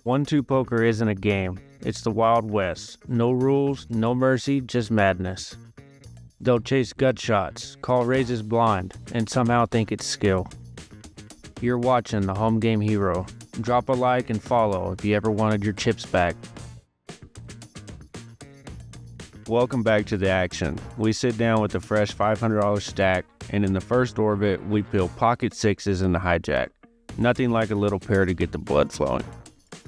1-2 poker isn't a game. It's the Wild West. No rules, no mercy, just madness. They'll chase gut shots, call raises blind, and somehow think it's skill. You're watching the Home Game Hero. Drop a like and follow if you ever wanted your chips back. Welcome back to the action. We sit down with a fresh $500 stack, and in the first orbit, we peel pocket sixes in the hijack. Nothing like a little pair to get the blood flowing.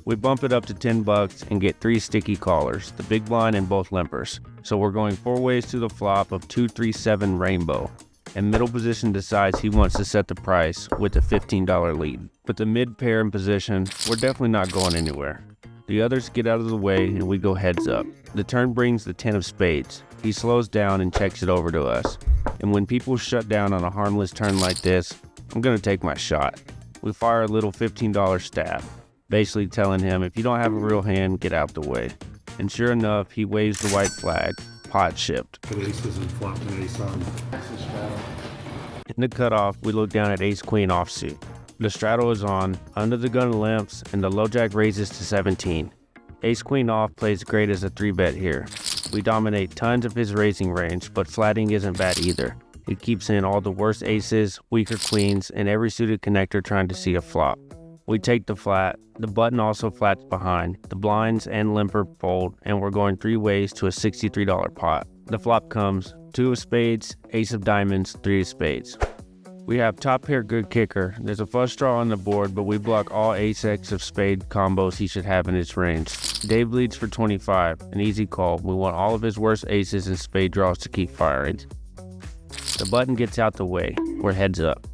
We bump it up to $10 and get 3 sticky callers, the big blind and both limpers. So we're going 4 ways to the flop of 2-3-7 rainbow. And middle position decides he wants to set the price with a $15 lead. But the mid pair in position, we're definitely not going anywhere. The others get out of the way and we go heads up. The turn brings the 10 of spades. He slows down and checks it over to us. And when people shut down on a harmless turn like this, I'm gonna take my shot. We fire a little $15 stab, basically telling him if you don't have a real hand, get out the way. And sure enough, he waves the white flag, pot shipped. But aces and flop and ace on. In the cutoff, we look down at ace-queen offsuit. The straddle is on, under the gun limps, and the low jack raises to 17. Ace-queen off plays great as a 3-bet here. We dominate tons of his raising range, but flatting isn't bad either. It keeps in all the worst aces, weaker queens, and every suited connector trying to see a flop. We take the flat, the button also flats behind, the blinds and limper fold, and we're going 3 ways to a $63 pot. The flop comes 2 of spades, ace of diamonds, 3 of spades. We have top pair good kicker. There's a flush draw on the board, but we block all ace-x of spade combos he should have in his range. Dave leads for 25, an easy call. We want all of his worst aces and spade draws to keep firing. The button gets out the way. We're heads up.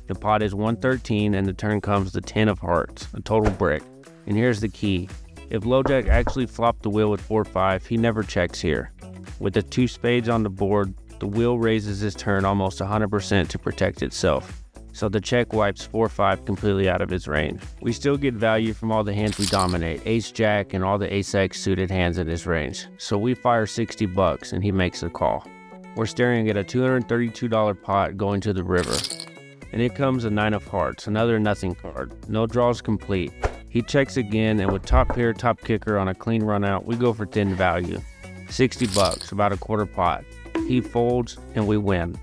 The pot is 113 and the turn comes the 10 of hearts, a total brick. And here's the key. If low jack actually flopped the wheel with 4-5, he never checks here. With the 2 spades on the board, the wheel raises his turn almost 100% to protect itself. So the check wipes 4-5 completely out of his range. We still get value from all the hands we dominate, ace-jack and all the ace-x suited hands in his range. So we fire $60 and he makes the call. We're staring at a $232 pot going to the river. And it comes a 9 of hearts, another nothing card. No draws complete. He checks again, and with top pair, top kicker on a clean run out, we go for thin value. $60, about a quarter pot. He folds, and we win.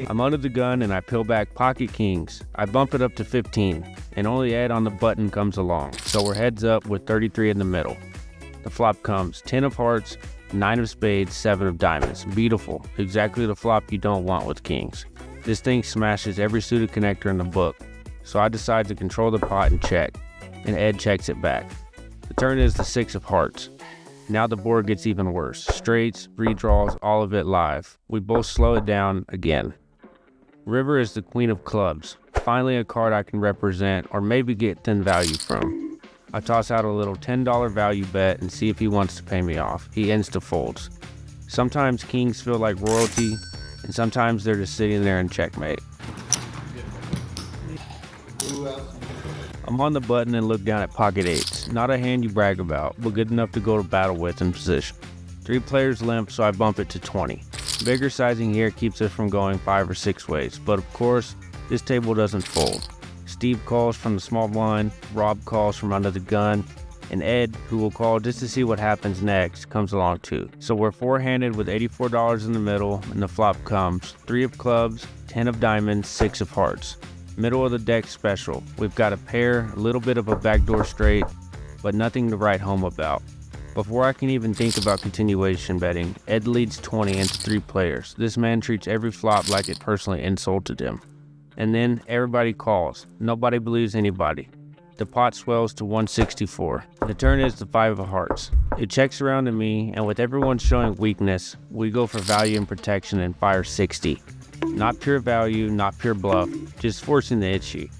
I'm under the gun, and I peel back pocket kings. I bump it up to 15, and only Ed on the button comes along. So we're heads up with 33 in the middle. The flop comes 10 of hearts, 9 of spades, 7 of diamonds. Beautiful. Exactly the flop you don't want with kings. This thing smashes every suited connector in the book. So I decide to control the pot and check. And Ed checks it back. The turn is the 6 of hearts. Now the board gets even worse. Straights, redraws, all of it live. We both slow it down again. River is the queen of clubs. Finally a card I can represent or maybe get thin value from. I toss out a little $10 value bet and see if he wants to pay me off. He insta-folds. Sometimes kings feel like royalty, and sometimes they're just sitting there in checkmate. I'm on the button and look down at pocket eights. Not a hand you brag about, but good enough to go to battle with in position. 3 players limp, so I bump it to 20. Bigger sizing here keeps us from going 5 or 6 ways, but of course, this table doesn't fold. Steve calls from the small blind, Rob calls from under the gun, and Ed, who will call just to see what happens next, comes along too. So we're 4-handed with $84 in the middle, and the flop comes 3 of clubs, 10 of diamonds, 6 of hearts. Middle of the deck special. We've got a pair, a little bit of a backdoor straight, but nothing to write home about. Before I can even think about continuation betting, Ed leads 20 into 3 players. This man treats every flop like it personally insulted him. And then everybody calls. Nobody believes anybody. The pot swells to 164. The turn is the 5 of hearts. It checks around to me, and with everyone showing weakness, we go for value and protection and fire 60. Not pure value, not pure bluff, just forcing the itchy.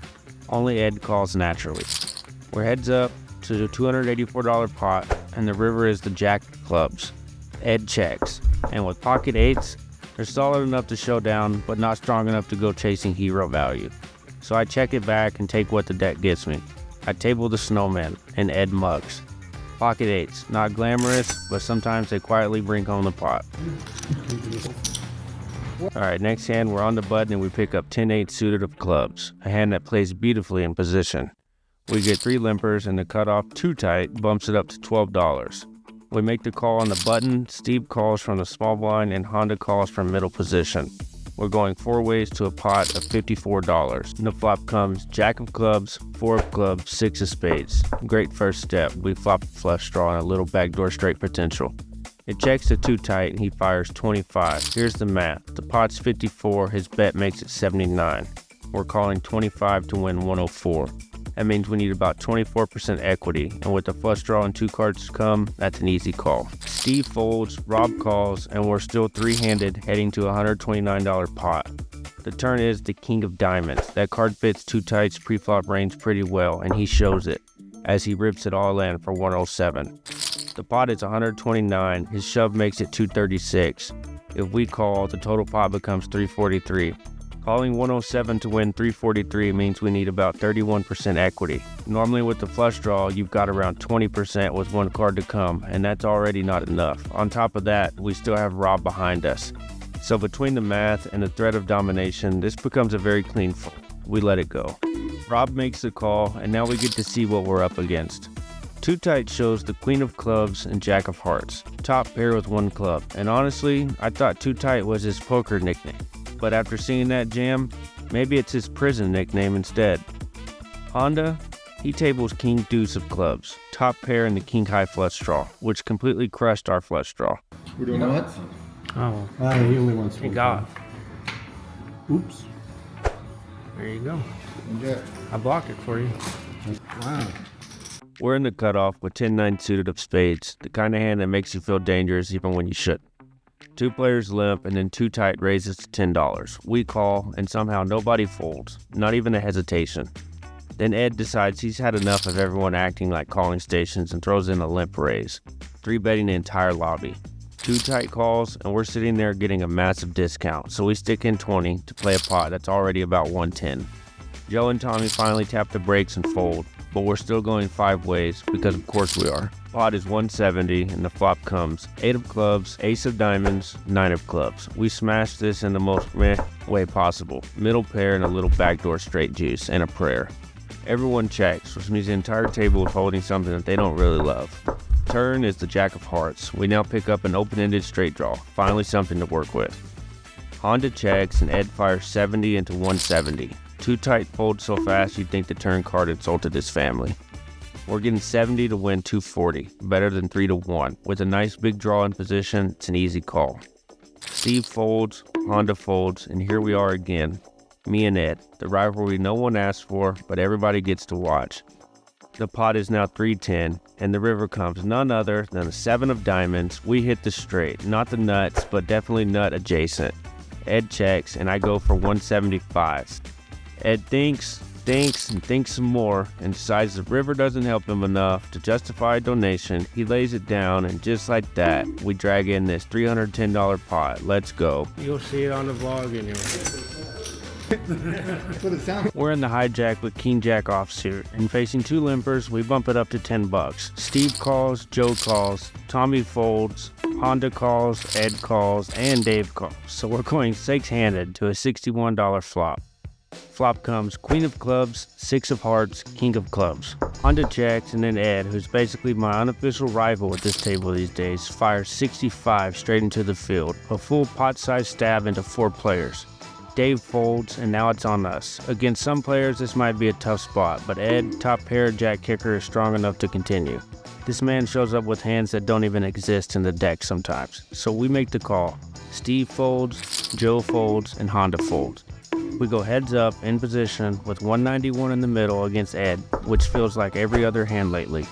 Only Ed calls naturally. We're heads up to the $284 pot, and the river is the jack of clubs. Ed checks, and with pocket eights, they're solid enough to show down, but not strong enough to go chasing hero value. So I check it back and take what the deck gets me. I table the snowman, and Ed mugs. Pocket eights, not glamorous, but sometimes they quietly bring home the pot. Alright, next hand we're on the button and we pick up 10-8 suited of clubs, a hand that plays beautifully in position. We get 3 limpers and the cutoff too tight bumps it up to $12. We make the call on the button, Steve calls from the small blind and Honda calls from middle position. We're going 4 ways to a pot of $54. And the flop comes Jack of clubs, 4 of clubs, 6 of spades. Great first step. We flop a flush draw and a little backdoor straight potential. It checks to too tight and he fires 25. Here's the math. The pot's 54, his bet makes it 79. We're calling 25 to win 104. That means we need about 24% equity, and with the flush draw and 2 cards to come, that's an easy call. Steve folds, Rob calls, and we're still 3-handed heading to a $129 pot. The turn is the king of diamonds. That card fits too tight's pre-flop range pretty well, and he shows it, as he rips it all in for 107. The pot is 129, his shove makes it 236. If we call, the total pot becomes 343. Calling 107 to win 343 means we need about 31% equity. Normally with the flush draw, you've got around 20% with 1 card to come, and that's already not enough. On top of that, we still have Rob behind us. So between the math and the threat of domination, this becomes a very clean fold. We let it go. Rob makes the call, and now we get to see what we're up against. Too tight shows the queen of clubs and jack of hearts, top pair with 1 club, and honestly, I thought too tight was his poker nickname. But after seeing that jam, maybe it's his prison nickname instead. Honda, he tables king deuce of clubs, top pair in the king high flush draw, which completely crushed our flush draw. We're doing what? Oh, He only wants he 1. got. Oops. There you go. Yeah. I blocked it for you. Wow. We're in the cutoff with 10-9 suited of spades, the kind of hand that makes you feel dangerous even when you shouldn't. 2 players limp and then too tight raises to $10. We call and somehow nobody folds, not even a hesitation. Then Ed decides he's had enough of everyone acting like calling stations and throws in a limp raise, 3-betting the entire lobby. 2 tight calls and we're sitting there getting a massive discount, so we stick in 20 to play a pot that's already about 110. Joe and Tommy finally tap the brakes and fold, but we're still going 5 ways because of course we are. Pot is 170 and the flop comes 8 of clubs, ace of diamonds, 9 of clubs. We smash this in the most meh way possible. Middle pair and a little backdoor straight juice and a prayer. Everyone checks, which means the entire table is holding something that they don't really love. Turn is the jack of hearts. We now pick up an open-ended straight draw, finally something to work with. Honda checks and Ed fires 70 into 170. Too tight folds so fast you'd think the turn card insulted his family. We're getting 70 to win 240, better than 3 to 1. With a nice big draw in position, it's an easy call. Steve folds, Honda folds, and here we are again. Me and Ed, the rivalry no one asked for, but everybody gets to watch. The pot is now 310, and the river comes none other than a 7 of diamonds. We hit the straight, not the nuts, but definitely nut adjacent. Ed checks, and I go for 175. Ed thinks some more and decides the river doesn't help him enough to justify a donation. He lays it down, and just like that, we drag in this $310 pot. Let's go. You'll see it on the vlog anyway. We're in the hijack with king jack offsuit, and facing 2 limpers, we bump it up to $10. Steve calls, Joe calls, Tommy folds, Honda calls, Ed calls, and Dave calls. So we're going 6-handed to a $61 flop. Flop comes queen of clubs, 6 of hearts, king of clubs. Honda checks, and then Ed, who's basically my unofficial rival at this table these days, fires 65 straight into the field, a full pot-sized stab into 4 players. Dave folds, and now it's on us. Against some players, this might be a tough spot, but Ed, top pair jack kicker, is strong enough to continue. This man shows up with hands that don't even exist in the deck sometimes, so we make the call. Steve folds, Joe folds, and Honda folds. We go heads up in position with 191 in the middle against Ed, which feels like every other hand lately.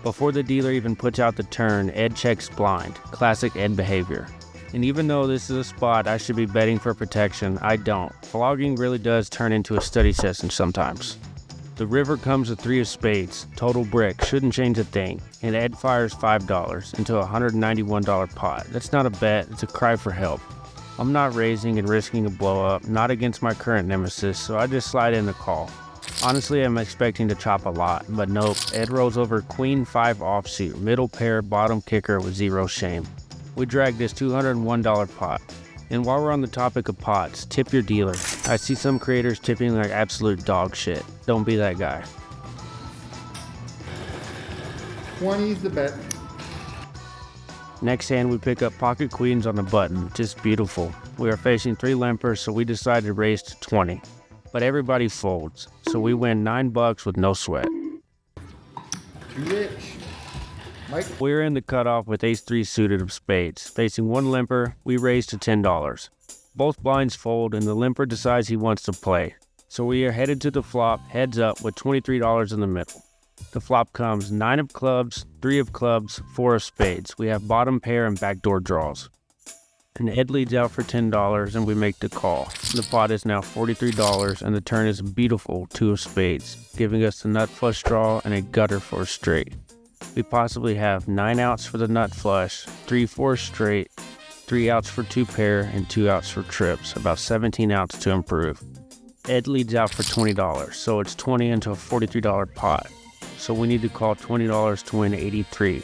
Before the dealer even puts out the turn, Ed checks blind, classic Ed behavior. And even though this is a spot I should be betting for protection, I don't. Vlogging really does turn into a study session sometimes. The river comes with 3 of spades, total brick, shouldn't change a thing, and Ed fires $5 into a $191 pot. That's not a bet, it's a cry for help. I'm not raising and risking a blow up, not against my current nemesis, so I just slide in the call. Honestly, I'm expecting to chop a lot, but nope, Ed rolls over queen 5 offsuit, middle pair, bottom kicker with 0 shame. We drag this $201 pot. And while we're on the topic of pots, tip your dealer. I see some creators tipping like absolute dog shit. Don't be that guy. 20 is the bet. Next hand, we pick up pocket queens on the button. Just beautiful. We are facing 3 limpers, so we decided to raise to 20. But everybody folds, so we win $9 with no sweat. Too rich. Mike. We're in the cutoff with ace-3 suited of spades. Facing 1 limper, we raise to $10. Both blinds fold, and the limper decides he wants to play. So we are headed to the flop, heads up, with $23 in the middle. The flop comes 9 of clubs, 3 of clubs, 4 of spades. We have bottom pair and backdoor draws. And Ed leads out for $10, and we make the call. The pot is now $43, and the turn is a beautiful 2 of spades, giving us the nut flush draw and a gutter for a straight. We possibly have 9 outs for the nut flush, 3-4 straight, 3 outs for 2 pair, and 2 outs for trips, about 17 outs to improve. Ed leads out for $20, so it's 20 into a $43 pot. So we need to call $20 to win 83.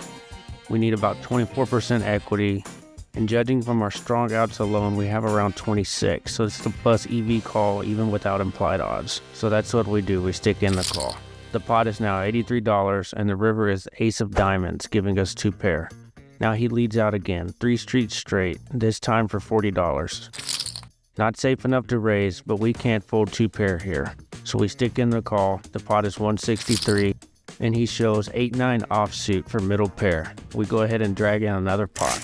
We need about 24% equity, and judging from our strong outs alone, we have around 26. So it's the plus EV call even without implied odds. So that's what we do, we stick in the call. The pot is now $83, and the river is ace of diamonds, giving us 2 pair. Now he leads out again, 3 streets straight, this time for $40. Not safe enough to raise, but we can't fold 2 pair here. So we stick in the call, the pot is $163, and he shows 8-9 offsuit for middle pair. We go ahead and drag in another pot.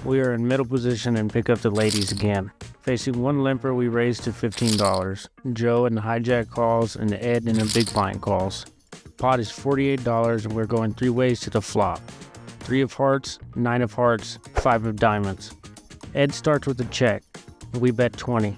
We are in middle position and pick up the ladies again. Facing 1 limper, we raise to $15. Joe in the hijack calls and Ed in the big blind calls. Pot is $48, and we're going 3 ways to the flop. 3 of hearts, 9 of hearts, 5 of diamonds. Ed starts with a check. We bet 20.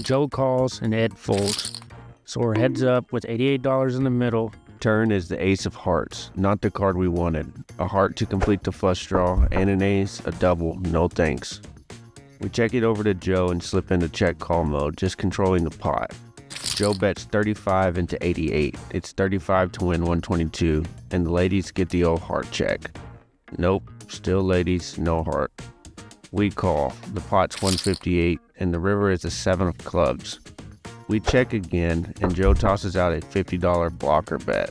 Joe calls and Ed folds. So we're heads up with $88 in the middle. Turn is the ace of hearts, not the card we wanted. A heart to complete the flush draw, and an ace, a double, no thanks. We check it over to Joe and slip into check call mode, just controlling the pot. Joe bets 35 into 88. It's 35 to win 122, and the ladies get the old heart check. Nope, still ladies, no heart. We call. The pot's 158, and the river is a 7 of clubs. We check again, and Joe tosses out a $50 blocker bet.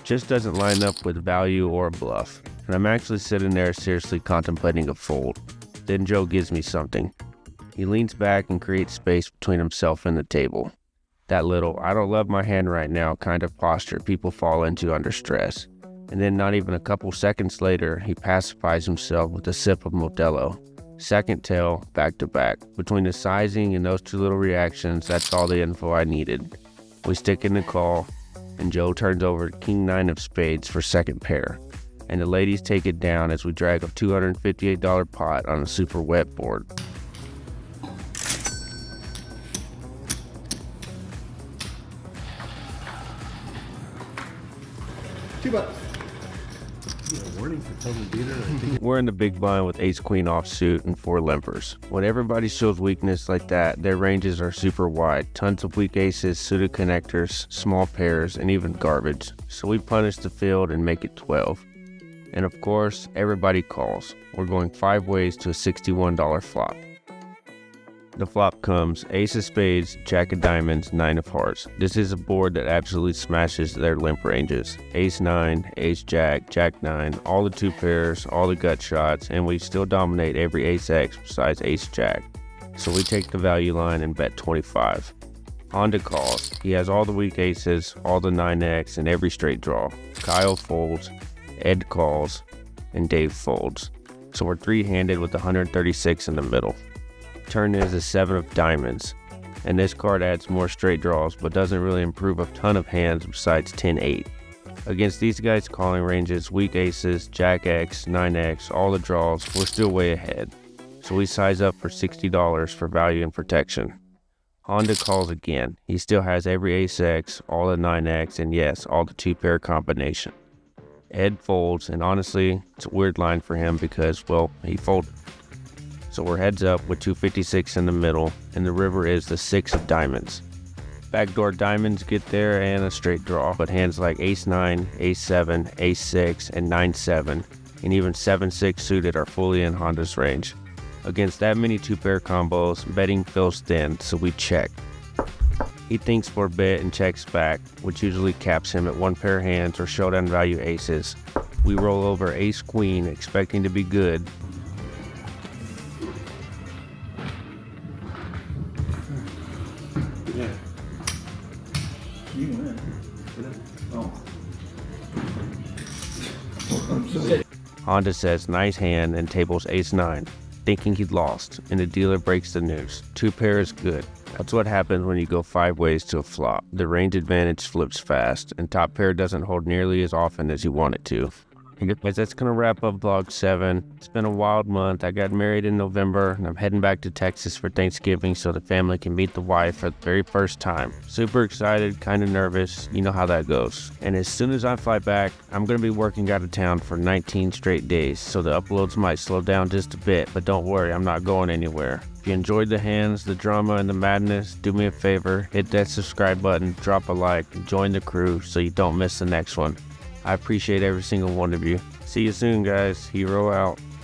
Just doesn't line up with value or a bluff, and I'm actually sitting there seriously contemplating a fold. Then Joe gives me something. He leans back and creates space between himself and the table. That little, I don't love my hand right now kind of posture people fall into under stress. And then not even a couple seconds later, he pacifies himself with a sip of Modelo. Second tail, back to back. Between the sizing and those 2 little reactions, that's all the info I needed. We stick in the call, and Joe turns over King 9 of spades for second pair. And the ladies take it down as we drag a $258 pot on a super wet board. $2. A warning for total beater. I think We're in the big blind with ace-queen offsuit and 4 limpers. When everybody shows weakness like that, their ranges are super wide. Tons of weak aces, suited connectors, small pairs, and even garbage. So we punish the field and make it 12. And of course, everybody calls. We're going 5 ways to a $61 flop. The flop comes ace of spades, jack of diamonds, 9 of hearts. This is a board that absolutely smashes their limp ranges. Ace 9, ace jack, jack 9, all the 2 pairs, all the gut shots, and we still dominate every ace X besides ace jack. So we take the value line and bet 25. On to calls. He has all the weak aces, all the 9X, and every straight draw. Kyle folds, Ed calls, and Dave folds. So we're 3-handed with 136 in the middle. Turn is a 7 of diamonds, and this card adds more straight draws but doesn't really improve a ton of hands besides 10-8. Against these guys' calling ranges, weak aces, jack X, 9X, all the draws, we're still way ahead. So we size up for $60 for value and protection. Honda calls again. He still has every ace X, all the 9X, and yes, all the 2-pair combination. Ed folds, and honestly, it's a weird line for him because, well, he folded. So we're heads up with 256 in the middle, and the river is the 6 of diamonds. Backdoor diamonds get there and a straight draw, but hands like ace 9, ace 7, ace 6, and 9-7 and even 7-6 suited are fully in Honda's range. Against that many 2-pair combos, betting feels thin, so we check. He thinks for a bit and checks back, which usually caps him at 1-pair hands or showdown value aces. We roll over ace queen, expecting to be good. Yeah. You win. Oh. I'm sorry. Honda says nice hand and tables ace 9, thinking he'd lost, and the dealer breaks the news. 2-pair is good. That's what happens when you go 5 ways to a flop. The range advantage flips fast, and top pair doesn't hold nearly as often as you want it to. Guys, that's gonna wrap up vlog 7. It's been a wild month. I got married in November, and I'm heading back to Texas for Thanksgiving so the family can meet the wife for the very first time. Super excited, kind of nervous. You know how that goes. And as soon as I fly back, I'm gonna be working out of town for 19 straight days, so the uploads might slow down just a bit, but don't worry, I'm not going anywhere. If you enjoyed the hands, the drama, and the madness, do me a favor, hit that subscribe button, drop a like, and join the crew so you don't miss the next one. I appreciate every single one of you. See you soon, guys. Hero out.